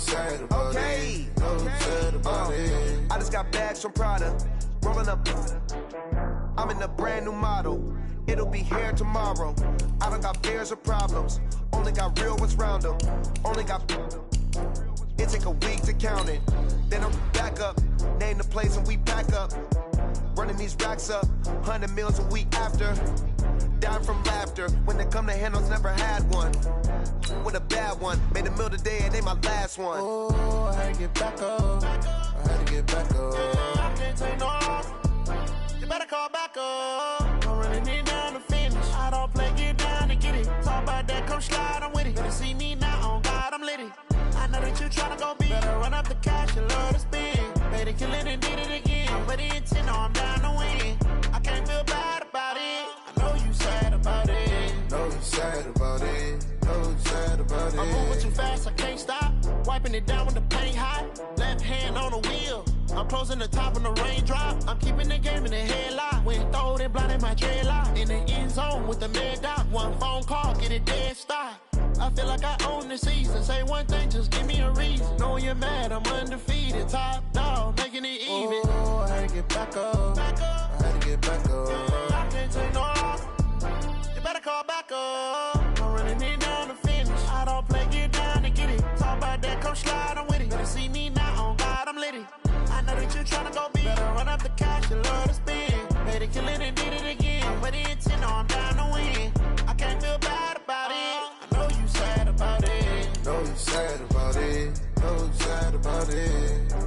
sad about it. No sad about it. I just got bags from Prada. Rolling up. I'm in a brand new model. It'll be here tomorrow. I don't got fears or problems. Only got real ones round them. Only got. It take a week to count it. Then I'm back up. Name the place and we back up. Running these racks up. 100 meals a week after. Dying from laughter. When they come to handles, never had one. With a bad one. Made a meal today and they my last one. Oh, I had to get back up. I had to get back up. I can't take no off. You better call back up. I'm running it down to finish. I don't play, get down to get it. Talk about that, come slide, I'm with it. Better see me now, on God, I'm litty. I know that you tryna go big. Better run up the cash, you love to spend. Better kill it and did it again. I'm ready in 10, no, I'm down to win. I can't feel bad about it. I know you sad about it. No, you sad about it. No, you sad about it. I'm moving too fast, I can't stop. Wiping it down with the paint hot. Left hand on the wheel. I'm closing the top when the raindrop. I'm keeping the game in the headlock. When throwed and blinded my dreadlock. In the end zone with the mad dot. One phone call, get it dead stop. I feel like I own the season. Say one thing, just give me a reason. Knowing you're mad, I'm undefeated. Top dog, making it even. Oh, I had to get back up. I had to get back up. I can't take no off. You better call back up. I'm running it down to finish. I don't play, get down to get it. Talk about that, come slide, I'm with it. Better see me now, on God, I'm litty. I know that you tryna go big. Better run up the cash, you love to spend. Better kill it and did it again. I'm ready in 10, no, I'm down to win. I can't feel bad about it. I know you sad about it. No, you sad about it. No, you sad about it.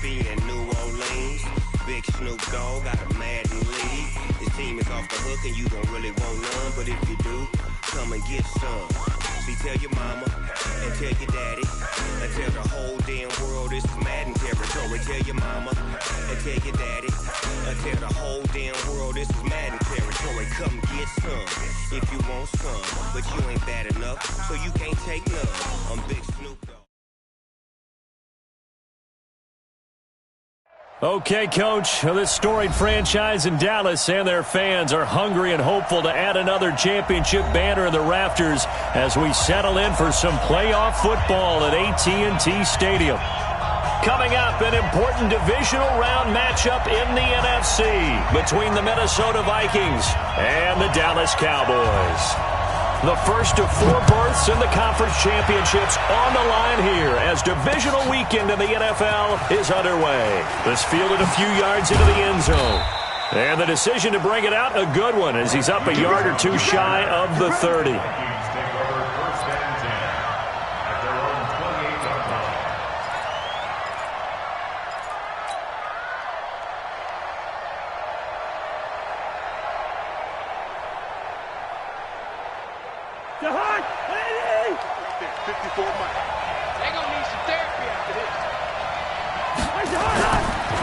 And New Orleans, Big Snoop Dogg got a Madden lead. His team is off the hook and you don't really want none, but if you do, come and get some. See, tell your mama and tell your daddy and tell the whole damn world this is Madden territory. Tell your mama and tell your daddy and tell the whole damn world this is Madden territory. Come get some if you want some, but you ain't bad enough, so you can't take none. I'm Big Snoop Dogg. Okay, Coach, this storied franchise in Dallas and their fans are hungry and hopeful to add another championship banner in the rafters as we settle in for some playoff football at AT&T Stadium. Coming up, an important divisional round matchup in the NFC between the Minnesota Vikings and the Dallas Cowboys. The first of 4 berths in the conference championships on the line here as divisional weekend in the NFL is underway. This fielded a few yards into the end zone. And the decision to bring it out, a good one, as he's up a yard or two shy of the 30.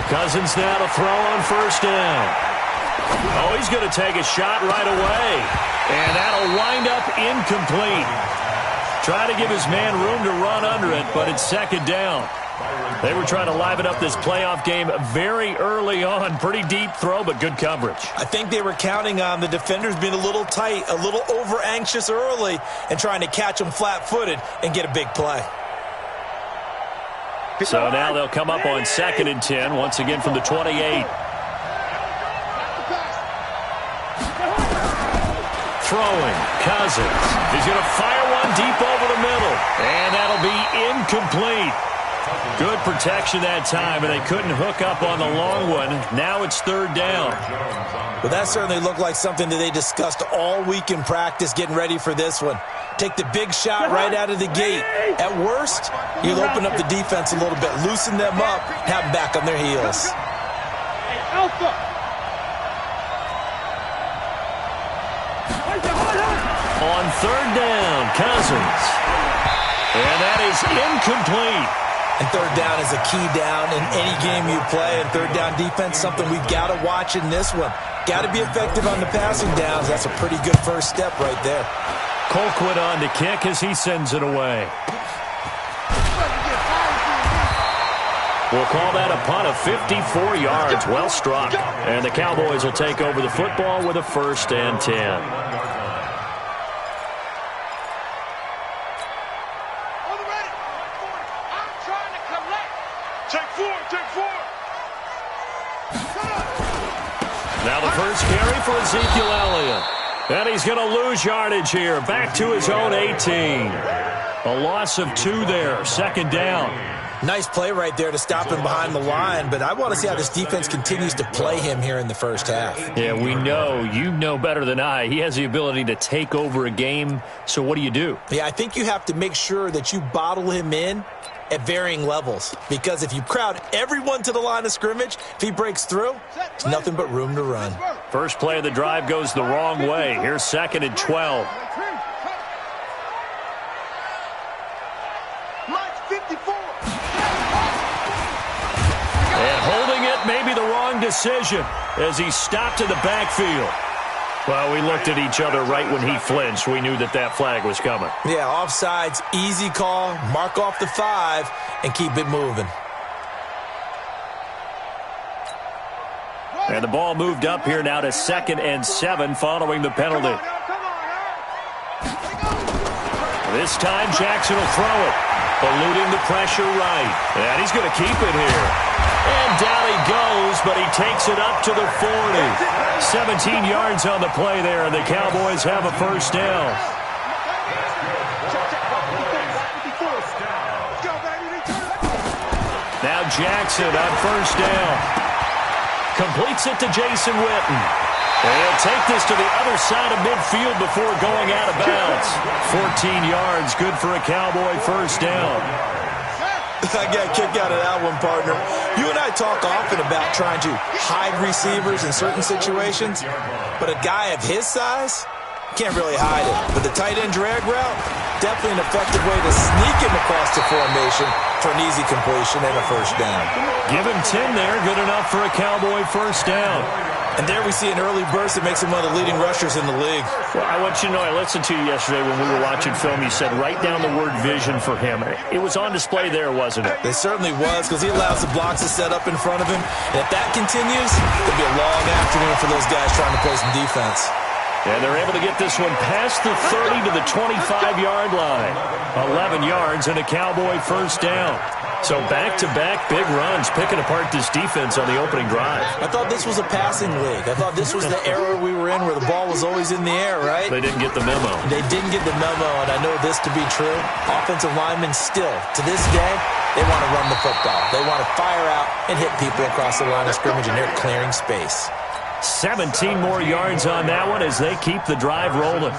Cousins now to throw on first down. Oh, he's going to take a shot right away. And that'll wind up incomplete. Try to give his man room to run under it, but it's second down. They were trying to liven up this playoff game very early on. Pretty deep throw, but good coverage. I think they were counting on the defenders being a little tight, a little over-anxious early, and trying to catch them flat-footed and get a big play. So now they'll come up on 2nd and 10, once again from the 28. Throwing, Cousins. He's going to fire one deep over the middle, and that'll be incomplete. Good protection that time, and they couldn't hook up on the long one. Now it's 3rd down. Well, that certainly looked like something that they discussed all week in practice getting ready for this one. Take the big shot right out of the gate. At worst, you'll open up the defense a little bit, loosen them up, have them back on their heels. third down. Cousins. And that is incomplete. And third down is a key down in any game you play. And third down defense, something we've got to watch in this one. Got to be effective on the passing downs. That's a pretty good first step right there. Colquitt on to kick as he sends it away. We'll call that a punt of 54 yards. Well struck. And the Cowboys will take over the football with a 1st and 10. Now the first carry for Ezekiel Elliott. And he's going to lose yardage here. Back to his own 18. A loss of 2 there. 2nd down. Nice play right there to stop him behind the line, but I want to see how this defense continues to play him here in the first half. Yeah, we know. You know better than I. He has the ability to take over a game, so what do you do? Yeah, I think you have to make sure that you bottle him in at varying levels, because if you crowd everyone to the line of scrimmage, if he breaks through, there's nothing but room to run. First play of the drive goes the wrong way. Here's 2nd and 12. And holding it may be the wrong decision as he stopped in the backfield. Well, we looked at each other right when he flinched. We knew that that flag was coming. Yeah, offsides, easy call, mark off the 5, and keep it moving. And the ball moved up here now to 2nd and 7 following the penalty. This time Jackson will throw it, eluding the pressure right. And he's going to keep it here. And down he goes, but he takes it up to the 40. 17 yards on the play there, and the Cowboys have a 1st down. Now Jackson on 1st down. Completes it to Jason Witten. And he'll take this to the other side of midfield before going out of bounds. 14 yards, good for a Cowboy 1st down. I got a kick out of that one, partner. You and I talk often about trying to hide receivers in certain situations, but a guy of his size can't really hide it. But the tight end drag route, definitely an effective way to sneak him across the formation for an easy completion and a 1st down. Give him 10 there, good enough for a Cowboy 1st down. And there we see an early burst that makes him one of the leading rushers in the league. Well, I want you to know, I listened to you yesterday when we were watching film. You said write down the word vision for him. It was on display there, wasn't it? It certainly was, because he allows the blocks to set up in front of him. And if that continues, it'll be a long afternoon for those guys trying to play some defense. And they're able to get this one past the 30 to the 25-yard line. 11 yards and a Cowboy 1st down. So back-to-back big runs, picking apart this defense on the opening drive. I thought this was a passing league. I thought this was the era we were in where the ball was always in the air, right? They didn't get the memo. They didn't get the memo, and I know this to be true. Offensive linemen still, to this day, they want to run the football. They want to fire out and hit people across the line of scrimmage, and they're clearing space. 17 more yards on that one as they keep the drive rolling.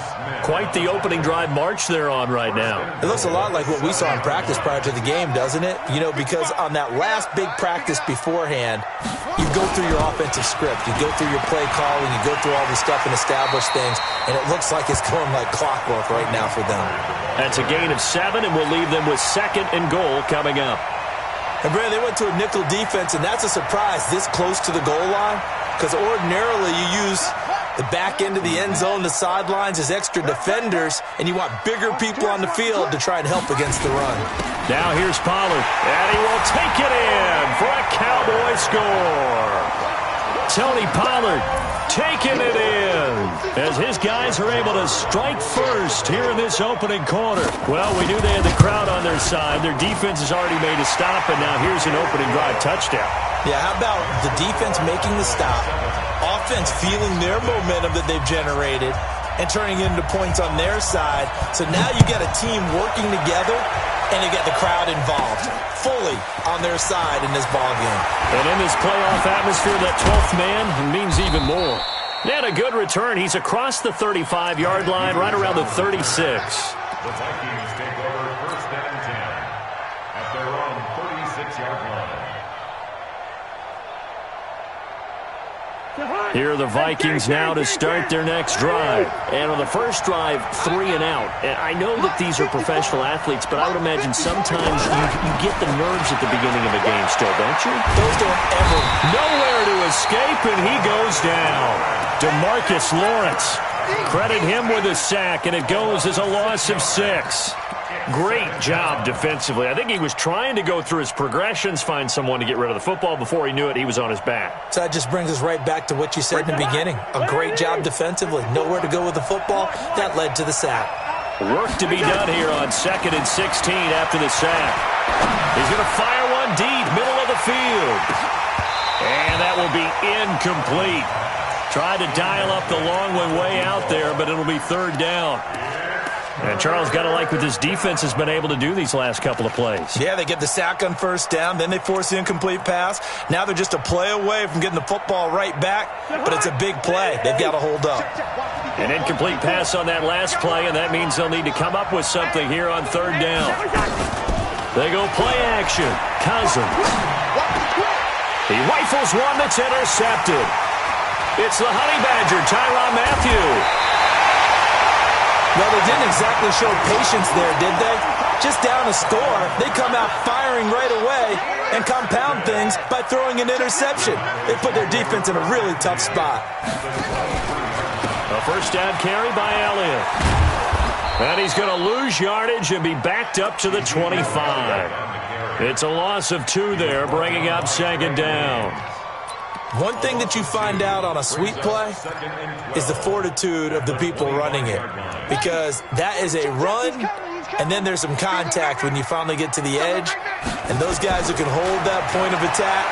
Quite the opening drive march they're on right now. It looks a lot like what we saw in practice prior to the game, doesn't it? You know, because on that last big practice beforehand, you go through your offensive script, you go through your play calling, you go through all the stuff and establish things, and it looks like it's going like clockwork right now for them. That's a gain of 7, and we'll leave them with 2nd and goal coming up. And Brad, they went to a nickel defense, and that's a surprise this close to the goal line, because ordinarily you use the back end of the end zone, the sidelines as extra defenders, and you want bigger people on the field to try and help against the run. Now here's Pollard, and he will take it in for a Cowboy score. Tony Pollard taking it in as his guys are able to strike first here in this opening quarter. Well, we knew they had the crowd on their side. Their defense has already made a stop, and now here's an opening drive touchdown. Yeah, how about the defense making the stop, offense feeling their momentum that they've generated, and turning into points on their side. So now you got a team working together, and you got the crowd involved fully on their side in this ball game. And in this playoff atmosphere, that 12th man means even more. And a good return. He's across the 35-yard line, right around the 36. The Vikings take over 1st and 10 at their own 36-yard line. Here are the Vikings now to start their next drive. And on the first drive, 3 and out. And I know that these are professional athletes, but I would imagine sometimes you get the nerves at the beginning of a game still, don't you? Those don't ever. Nowhere to escape, and he goes down. DeMarcus Lawrence. Credit him with a sack, and it goes as a loss of 6. Great job defensively. I think he was trying to go through his progressions, find someone to get rid of the football. Before he knew it, he was on his back. So that just brings us right back to what you said in the beginning. A great job defensively. Nowhere to go with the football. That led to the sack. Work to be done here on 2nd and 16 after the sack. He's going to fire one deep, middle of the field. And that will be incomplete. Tried to dial up the long one way out there, but it'll be 3rd down. And Charles, got to like what this defense has been able to do these last couple of plays. Yeah, they get the sack on 1st down, then they force the incomplete pass. Now they're just a play away from getting the football right back, but it's a big play. They've got to hold up. An incomplete pass on that last play, and that means they'll need to come up with something here on 3rd down. They go play action. Cousins. He rifles one that's intercepted. It's the Honey Badger, Tyrann Mathieu. Well, they didn't exactly show patience there, did they? Just down a score, they come out firing right away and compound things by throwing an interception. They put their defense in a really tough spot. A 1st down carry by Elliott. And he's going to lose yardage and be backed up to the 25. It's a loss of 2 there, bringing up 2nd down. One thing that you find out on a sweep play is the fortitude of the people running it, because that is a run, and then there's some contact when you finally get to the edge, and those guys who can hold that point of attack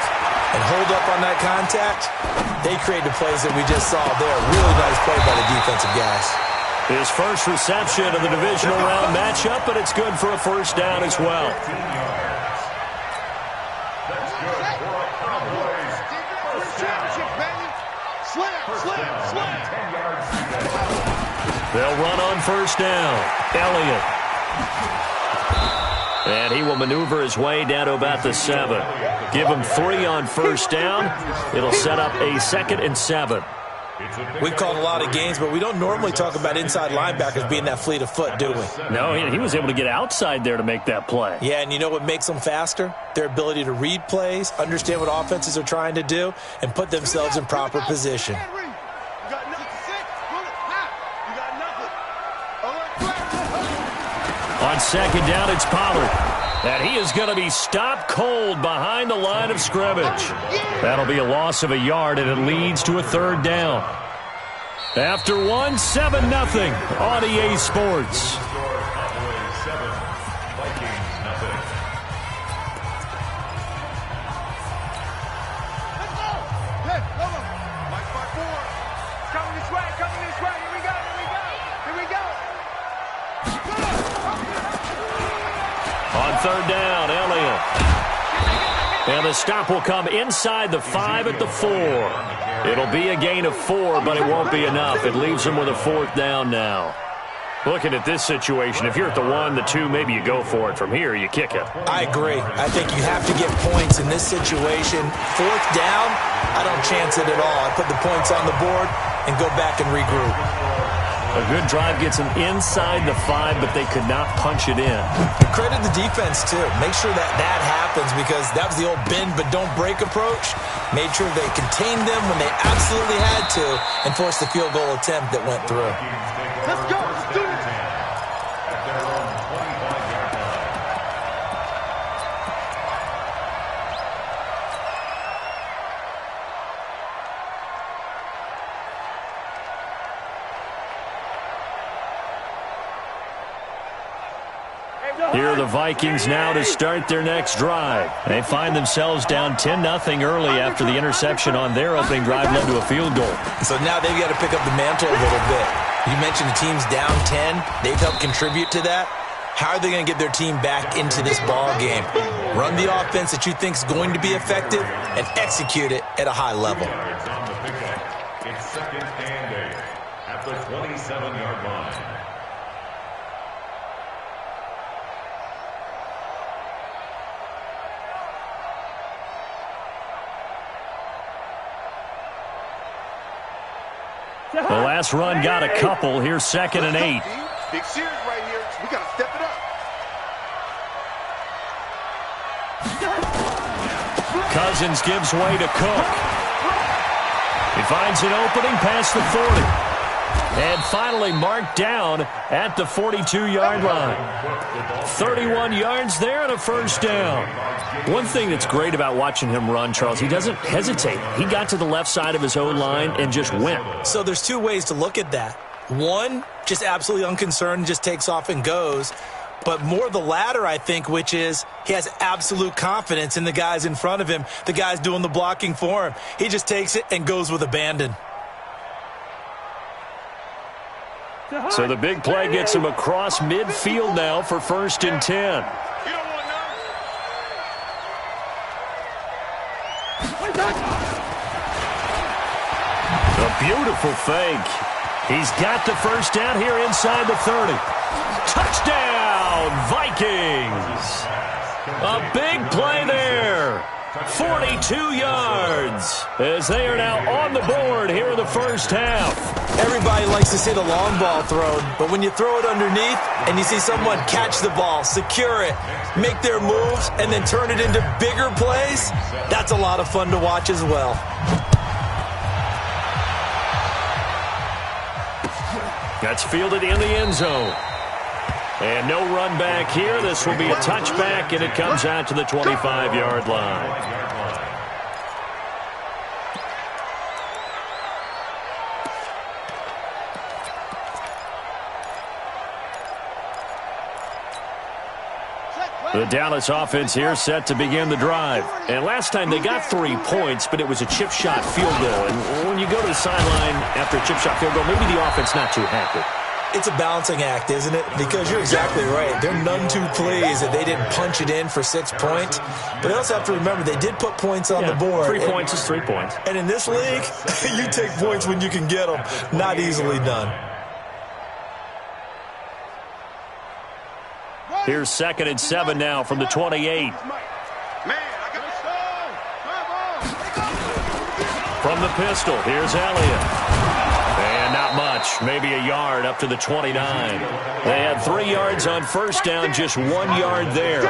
and hold up on that contact, they create the plays that we just saw there. Really nice play by the defensive guys. His first reception of the divisional round matchup, but it's good for a 1st down as well. They'll run on 1st down. Elliott. And he will maneuver his way down to about the 7. Give him 3 on 1st down. It'll set up a 2nd and 7. We've called a lot of games, but we don't normally talk about inside linebackers being that fleet of foot, do we? No, he was able to get outside there to make that play. Yeah, and you know what makes them faster? Their ability to read plays, understand what offenses are trying to do, and put themselves in proper position. On 2nd down, it's Pollard. And he is going to be stopped cold behind the line of scrimmage. That'll be a loss of a yard, and it leads to a 3rd down. After 7-0 on EA Sports. On 3rd down, Elliott. And the stop will come inside the 5 at the 4. It'll be a gain of 4, but it won't be enough. It leaves them with a 4th down now. Looking at this situation, if you're at the 1, the 2, maybe you go for it. From here, you kick it. I agree. I think you have to get points in this situation. 4th down, I don't chance it at all. I put the points on the board and go back and regroup. A good drive gets them inside the 5, but they could not punch it in. Credit the defense, too. Make sure that that happens, because that was the old bend but don't break approach. Made sure they contained them when they absolutely had to and forced the field goal attempt that went through. Let's go. Let's do it. Here are the Vikings now to start their next drive. They find themselves down 10-0 early after the interception on their opening drive led to a field goal. So now they've got to pick up the mantle a little bit. You mentioned the team's down 10. They've helped contribute to that. How are they going to get their team back into this ball game? Run the offense that you think is going to be effective and execute it at a high level. It's 2nd and 8 at the 27-yard line. The last run got a couple. Here's 2nd and 8. Big series right here. We got to step it up. Cousins gives way to Cook. He finds an opening past the 40. And finally marked down at the 42-yard line. 31 yards there and a first down. One thing that's great about watching him run, Charles, he doesn't hesitate. He got to the left side of his own line and just went. So there's two ways to look at that. One, just absolutely unconcerned, just takes off and goes. But more the latter, I think, which is he has absolute confidence in the guys in front of him, the guys doing the blocking for him. He just takes it and goes with abandon. So the big play gets him across midfield now for 1st and 10. A beautiful fake. He's got the first down here inside the 30. Touchdown, Vikings. A big play there. 42 yards as they are now on the board here in the first half. Everybody likes to see the long ball thrown, but when you throw it underneath and you see someone catch the ball, secure it, make their moves, and then turn it into bigger plays, that's a lot of fun to watch as well. That's fielded in the end zone. And no run back here. This will be a touchback, and it comes out to the 25-yard line. The Dallas offense here set to begin the drive. And last time they got 3 points, but it was a chip shot field goal. And when you go to the sideline after a chip shot field goal, maybe the offense not too happy. It's a balancing act, isn't it? Because you're exactly right. They're none too pleased that they didn't punch it in for 6 points. But they also have to remember they did put points on the board. 3 points is 3 points. And in this league, you take points when you can get them. Not easily done. Here's 2nd and 7 now from the 28. From the pistol, here's Elliott. And not much, maybe a yard up to the 29. They had 3 yards on first down, just 1 yard there.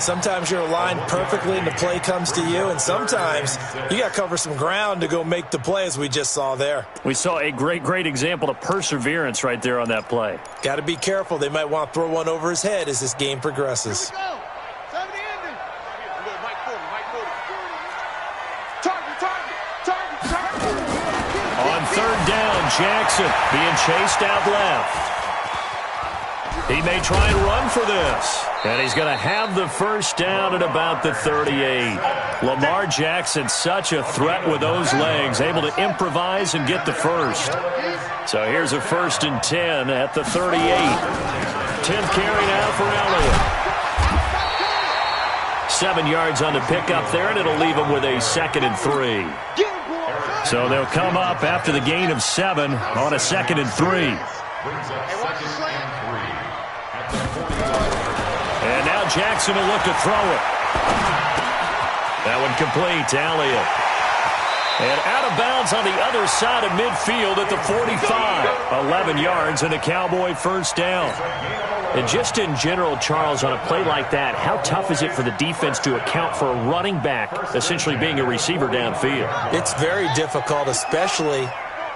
Sometimes you're aligned perfectly and the play comes to you, and sometimes you got to cover some ground to go make the play, as we just saw there. We saw a great example of perseverance right there on that play. Got to be careful. They might want to throw one over his head as this game progresses. On 3rd down, Jackson being chased out left. He may try and run for this. And he's going to have the first down at about the 38. Lamar Jackson, such a threat with those legs, able to improvise and get the first. So here's a 1st and 10 at the 38. 10th carry now for Elliott. 7 yards on the pickup there, and it'll leave him with a 2nd and 3. So they'll come up after the gain of 7 on a 2nd and 3. And now Jackson will look to throw it. That one complete to Elliott. And out of bounds on the other side of midfield at the 45. 11 yards and a Cowboy first down. And just in general, Charles, on a play like that, how tough is it for the defense to account for a running back essentially being a receiver downfield? It's very difficult, especially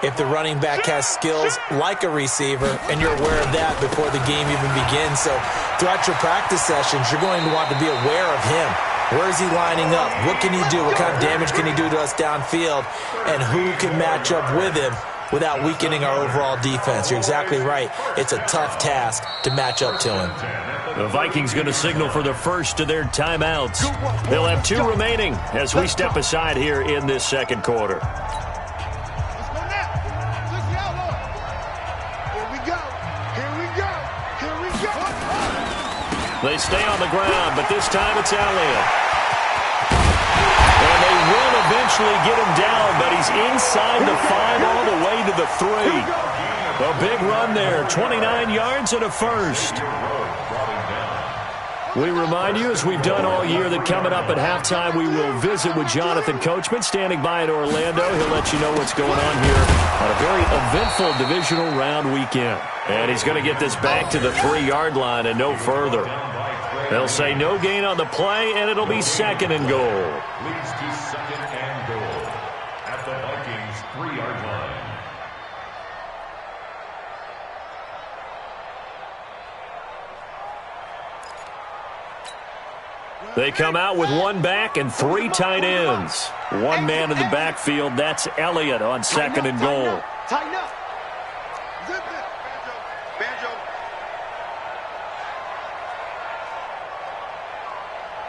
if the running back has skills like a receiver, and you're aware of that before the game even begins. So throughout your practice sessions, you're going to want to be aware of him. Where is he lining up? What can he do? What kind of damage can he do to us downfield? And who can match up with him without weakening our overall defense? You're exactly right. It's a tough task to match up to him. The Vikings going to signal for the first of their timeouts. They'll have 2 remaining as we step aside here in this second quarter. They stay on the ground, but this time it's Elliott. And they will eventually get him down, but he's inside the 5 all the way to the 3. A big run there, 29 yards and a first. We remind you, as we've done all year, that coming up at halftime, we will visit with Jonathan Coachman, standing by in Orlando. He'll let you know what's going on here on a very eventful divisional round weekend. And he's going to get this back to the 3-yard line and no further. They'll say no gain on the play, and it'll be 2nd and goal. Leads to 2nd and goal at the Vikings 3-yard line. They come out with 1 back and 3 tight ends. 1 man in the backfield. That's Elliott on 2nd and goal. Tighten up. Zip it. Banjo.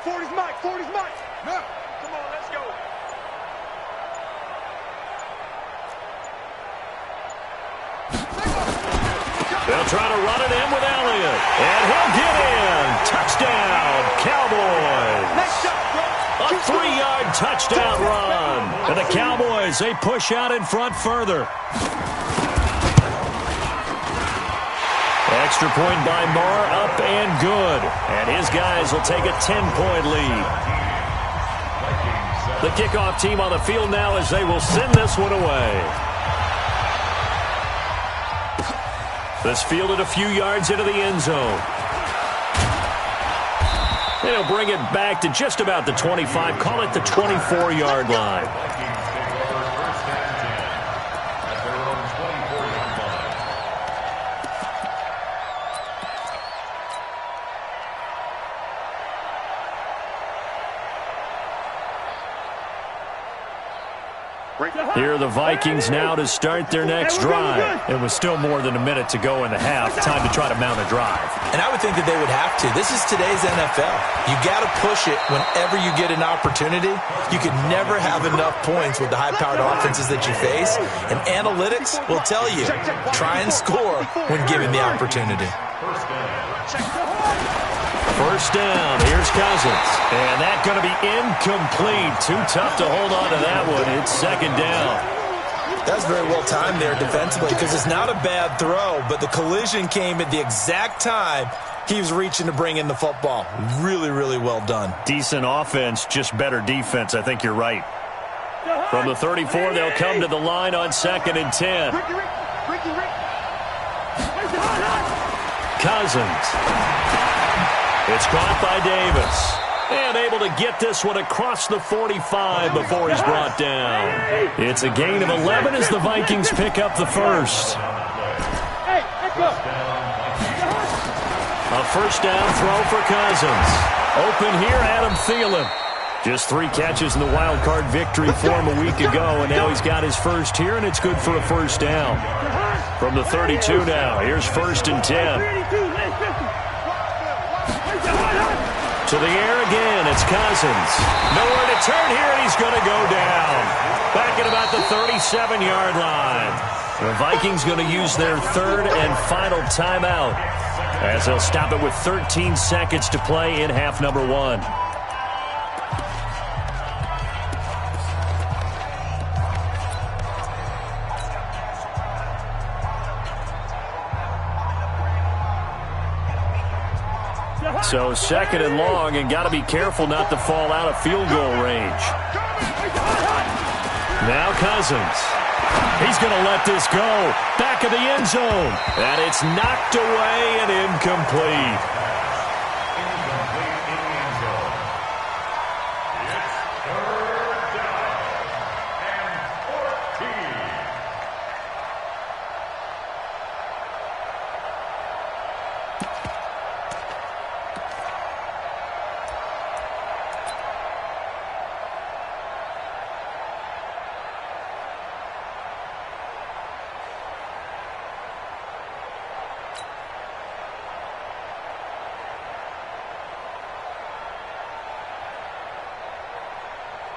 40's Mike. 40's Mike. No. Come on, let's go. They'll try to run it in with Elliott. And he'll get in. Touchdown, Cowboys. A 3-yard touchdown run. And the Cowboys, they push out in front further. Extra point by Marr, up and good. And his guys will take a 10-point lead. The kickoff team on the field now as they will send this one away. This fielded a few yards into the end zone. And he'll bring it back to just about the 25. Call it the 24-yard line. Here are the Vikings now to start their next drive. It was still more than a minute to go in the half. Time to try to mount a drive. And I would think that they would have to. This is today's NFL. You got to push it whenever you get an opportunity. You can never have enough points with the high-powered offenses that you face. And analytics will tell you, try and score when given the opportunity. First down, here's Cousins. And that's going to be incomplete. Too tough to hold on to that one. It's 2nd down. That's very well timed there defensively because it's not a bad throw, but the collision came at the exact time he was reaching to bring in the football. Really, really well done. Decent offense, just better defense. I think you're right. From the 34, they'll come to the line on 2nd and 10. Cousins. It's caught by Davis. And able to get this one across the 45 before he's brought down. It's a gain of 11 as the Vikings pick up the first. A first down throw for Cousins. Open here, Adam Thielen. Just 3 catches in the wild card victory for him a week ago, and now he's got his first here, and it's good for a first down. From the 32 now, here's 1st and 10. To the air again, it's Cousins. Nowhere to turn here, and he's going to go down. Back at about the 37-yard line. The Vikings going to use their 3rd and final timeout as they'll stop it with 13 seconds to play in half number 1. So 2nd and long, and got to be careful not to fall out of field goal range. Now Cousins. He's going to let this go. Back of the end zone. And it's knocked away and incomplete.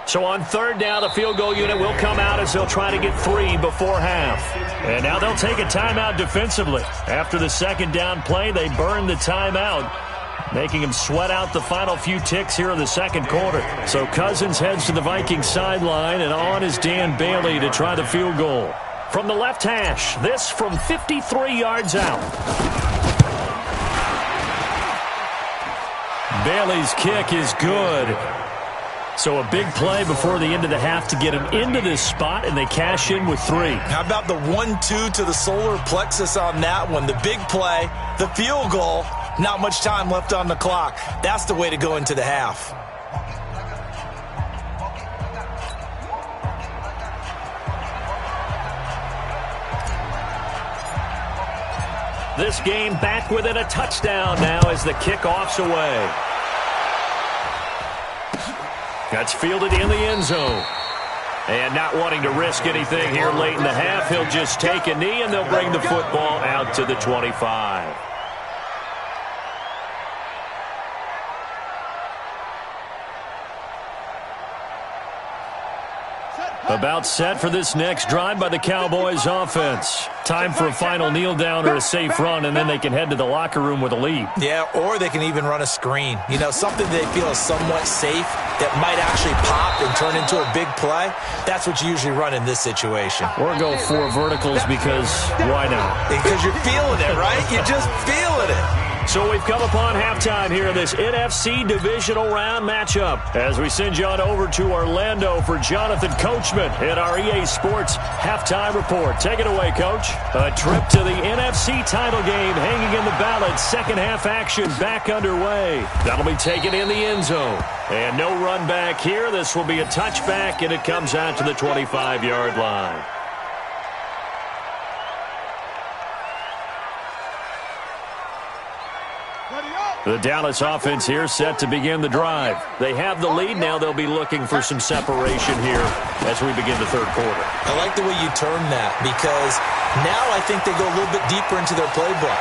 So on 3rd down, the field goal unit will come out as they'll try to get 3 before half. And now they'll take a timeout defensively. After the 2nd down play, they burn the timeout, making them sweat out the final few ticks here in the 2nd quarter. So Cousins heads to the Vikings sideline, and on is Dan Bailey to try the field goal. From the left hash, this from 53 yards out. Bailey's kick is good. So a big play before the end of the half to get him into this spot, and they cash in with 3. How about the 1-2 to the solar plexus on that one? The big play, the field goal, not much time left on the clock. That's the way to go into the half. This game back within a touchdown now as the kickoff's away. That's fielded in the end zone. And not wanting to risk anything here late in the half, he'll just take a knee and they'll bring the football out to the 25. About set for this next drive by the Cowboys offense. Time for a final kneel down or a safe run, and then they can head to the locker room with a lead. Yeah, or they can even run a screen. You know, something they feel is somewhat safe that might actually pop and turn into a big play. That's what you usually run in this situation. Or go 4 verticals because why not? Because you're feeling it, right? You're just feeling it. So we've come upon halftime here in this NFC divisional round matchup as we send you on over to Orlando for Jonathan Coachman in our EA Sports halftime report. Take it away, Coach. A trip to the NFC title game hanging in the balance. Second half action back underway. That'll be taken in the end zone. And no run back here. This will be a touchback, and it comes out to the 25-yard line. The Dallas offense here set to begin the drive. They have the lead. Now they'll be looking for some separation here as we begin the third quarter. I like the way you turn that because now I think they go a little bit deeper into their playbook.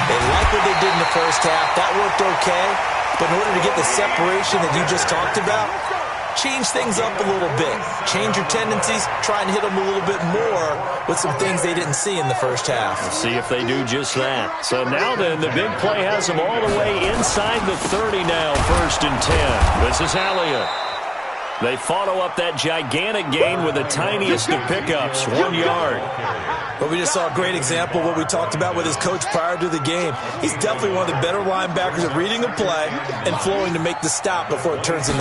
They like what they did in the first half. That worked okay. But in order to get the separation that you just talked about, change things up a little bit. Change your tendencies. Try and hit them a little bit more with some things they didn't see in the first half. Let's see if they do just that. So now then, the big play has them all the way inside the 30 now, 1st and 10. This is Elliott. They follow up that gigantic gain with the tiniest of pickups, 1 yard. But we just saw a great example of what we talked about with his coach prior to the game. He's definitely one of the better linebackers at reading a play and flowing to make the stop before it turns into